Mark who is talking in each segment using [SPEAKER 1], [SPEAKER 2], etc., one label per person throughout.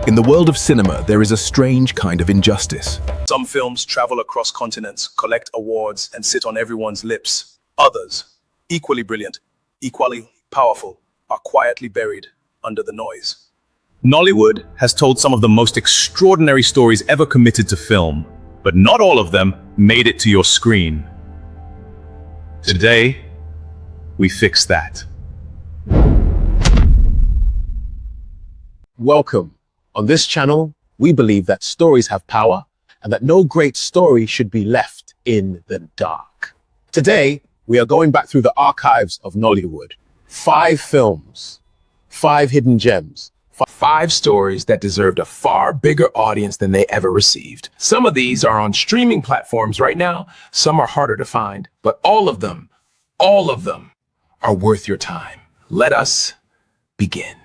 [SPEAKER 1] In the world of cinema, there is a strange kind of injustice.
[SPEAKER 2] Some films travel across continents, collect awards, and sit on everyone's lips. Others, equally brilliant, equally powerful, are quietly buried under the noise. Nollywood has told some of the most extraordinary stories ever committed to film, but not all of them made it to your screen. Today, we fix that.
[SPEAKER 3] Welcome. On this channel, we believe that stories have power and that no great story should be left in the dark. Today, we are going back through the archives of Nollywood. 5 films, 5 hidden gems,
[SPEAKER 4] 5 stories that deserved a far bigger audience than they ever received. Some of these are on streaming platforms right now. Some are harder to find, but all of them are worth your time. Let us begin.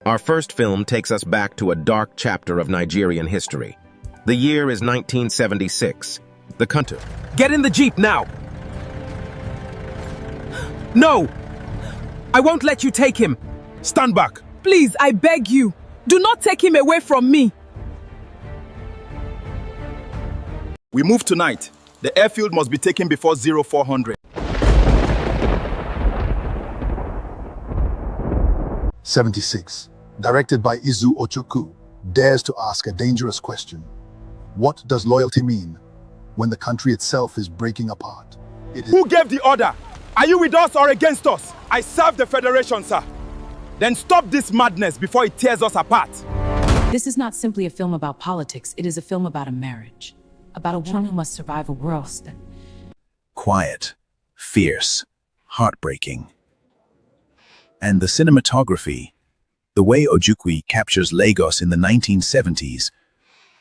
[SPEAKER 5] Our first film takes us back to a dark chapter of Nigerian history. The year is 1976. The country.
[SPEAKER 6] Get in the Jeep now! No! I won't let you take him. Stand back.
[SPEAKER 7] Please, I beg you. Do not take him away from me.
[SPEAKER 8] We move tonight. The airfield must be taken before 0400.
[SPEAKER 9] 76. Directed by Izu Ochuku, dares to ask a dangerous question. What does loyalty mean when the country itself is breaking apart?
[SPEAKER 8] Who gave the order? Are you with us or against us? I serve the Federation, sir. Then stop this madness before it tears us apart.
[SPEAKER 10] This is not simply a film about politics. It is a film about a marriage. About a woman who must survive a world.
[SPEAKER 1] Quiet, fierce, heartbreaking. And the cinematography, the way Ojukwu captures Lagos in the 1970s,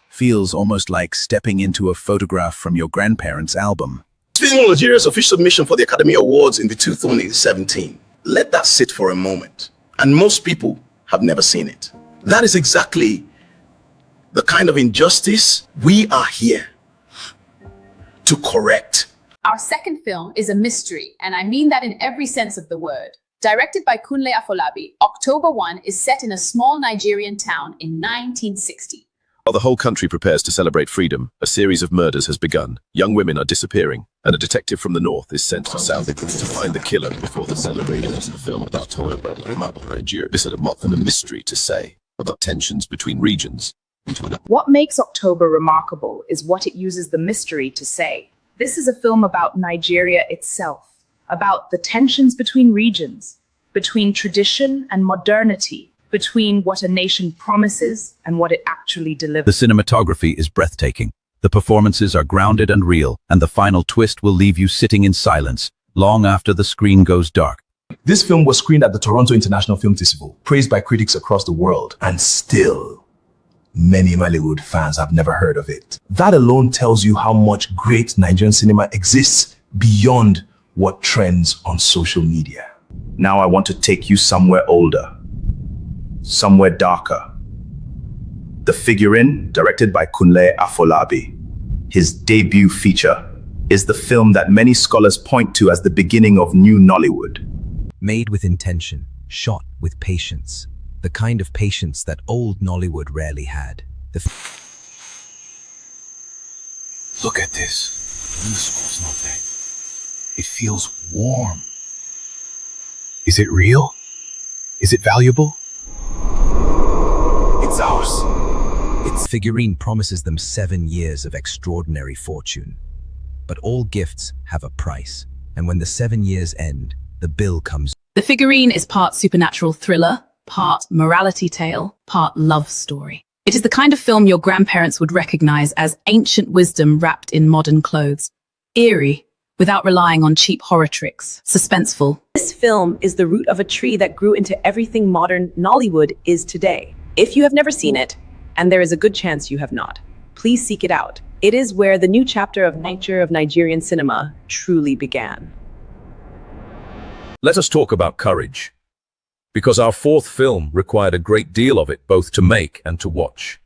[SPEAKER 1] feels almost like stepping into a photograph from your grandparents' album.
[SPEAKER 11] Film Nigeria's official submission for the Academy Awards in the 2017. Let that sit for a moment. And most people have never seen it. That is exactly the kind of injustice we are here to correct.
[SPEAKER 12] Our second film is a mystery, and I mean that in every sense of the word. Directed by Kunle Afolabi, October 1 is set in a small Nigerian town in 1960.
[SPEAKER 13] While the whole country prepares to celebrate freedom, a series of murders has begun. Young women are disappearing, and a detective from the north is sent to south to find the killer before the celebration. This is a film about Nigeria. This is a mystery to say about tensions between regions.
[SPEAKER 14] What makes October remarkable is what it uses the mystery to say. This is a film about Nigeria itself, about the tensions between regions, between tradition and modernity, between what a nation promises and what it actually delivers.
[SPEAKER 1] The cinematography is breathtaking. The performances are grounded and real, and the final twist will leave you sitting in silence long after the screen goes dark.
[SPEAKER 2] This film was screened at the Toronto International Film Festival, praised by critics across the world, and still, many Nollywood fans have never heard of it. That alone tells you how much great Nigerian cinema exists beyond what trends on social media. Now I want to take you somewhere older, somewhere darker. The Figurine, directed by Kunle Afolabi. His debut feature is the film that many scholars point to as the beginning of new Nollywood.
[SPEAKER 15] Made with intention, shot with patience. The kind of patience that old Nollywood rarely had.
[SPEAKER 1] Look at this. The smells not there. It feels warm. Is it real? Is it valuable? It's ours.
[SPEAKER 15] Its Figurine promises them 7 years of extraordinary fortune. But all gifts have a price, and when the 7 years end, the bill comes.
[SPEAKER 12] The Figurine is part supernatural thriller, part morality tale, part love story. It is the kind of film your grandparents would recognize as ancient wisdom wrapped in modern clothes. Eerie, without relying on cheap horror tricks. Suspenseful.
[SPEAKER 16] This film is the root of a tree that grew into everything modern Nollywood is today. If you have never seen it, and there is a good chance you have not, please seek it out. It is where the new chapter of Nigerian cinema truly began.
[SPEAKER 13] Let us talk about courage, because our fourth film required a great deal of it both to make and to watch.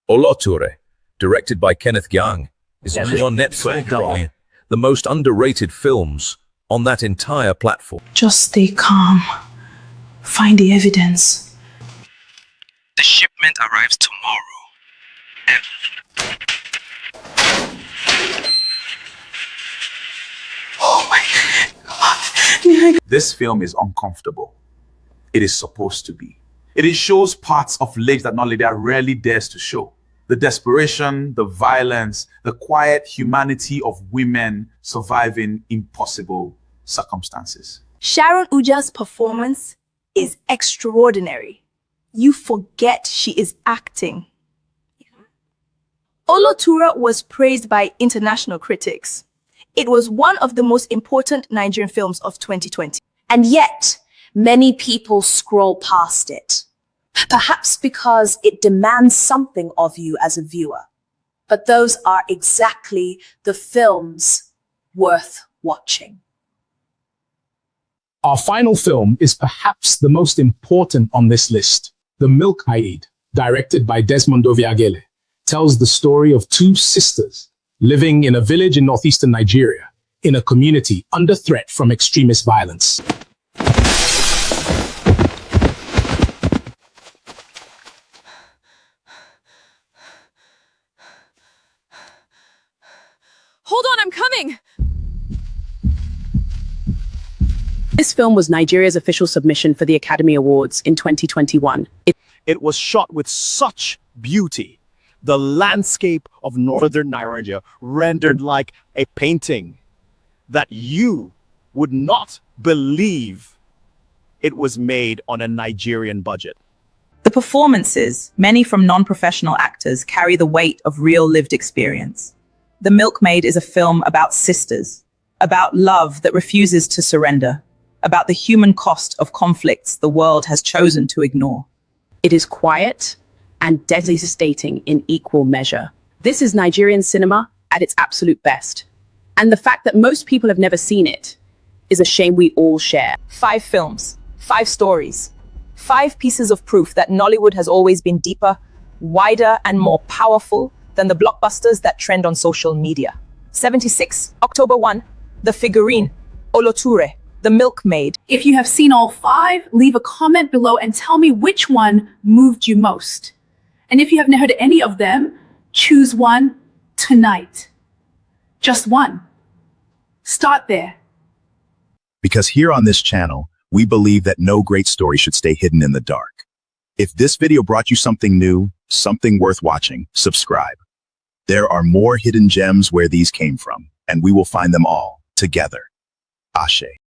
[SPEAKER 13] Oloture, directed by Kenneth Gyang, is only on Netflix. The most underrated films on that entire platform.
[SPEAKER 7] Just stay calm. Find the evidence.
[SPEAKER 17] The shipment arrives tomorrow.
[SPEAKER 2] Oh my God. This film is uncomfortable. It is supposed to be. It shows parts of Lake that Nollywood rarely dares to show. The desperation, the violence, the quiet humanity of women surviving impossible circumstances.
[SPEAKER 18] Sharon Uja's performance is extraordinary. You forget she is acting. Olotura was praised by international critics. It was one of the most important Nigerian films of 2020.
[SPEAKER 19] And yet, many people scroll past it. Perhaps because it demands something of you as a viewer. But those are exactly the films worth watching.
[SPEAKER 3] Our final film is perhaps the most important on this list. The Milk Maid, directed by Desmond Obiagele, tells the story of two sisters living in a village in northeastern Nigeria, in a community under threat from extremist violence.
[SPEAKER 7] Hold on, I'm coming!
[SPEAKER 16] This film was Nigeria's official submission for the Academy Awards in 2021.
[SPEAKER 20] It was shot with such beauty. The landscape of northern Nigeria rendered like a painting that you would not believe it was made on a Nigerian budget.
[SPEAKER 14] The performances, many from non-professional actors, carry the weight of real lived experience. The Milkmaid is a film about sisters, about love that refuses to surrender, about the human cost of conflicts the world has chosen to ignore.
[SPEAKER 12] It is quiet and devastating in equal measure. This is Nigerian cinema at its absolute best. And the fact that most people have never seen it is a shame we all share.
[SPEAKER 14] 5 films, 5 stories, 5 pieces of proof that Nollywood has always been deeper, wider, and more powerful than the blockbusters that trend on social media. 76, October 1, The Figurine, Oloture, The Milkmaid.
[SPEAKER 12] If you have seen all 5, leave a comment below and tell me which one moved you most. And if you haven't heard any of them, choose one tonight. Just one. Start there.
[SPEAKER 1] Because here on this channel, we believe that no great story should stay hidden in the dark. If this video brought you something new, something worth watching, subscribe. There are more hidden gems where these came from, and we will find them all together. Ashe.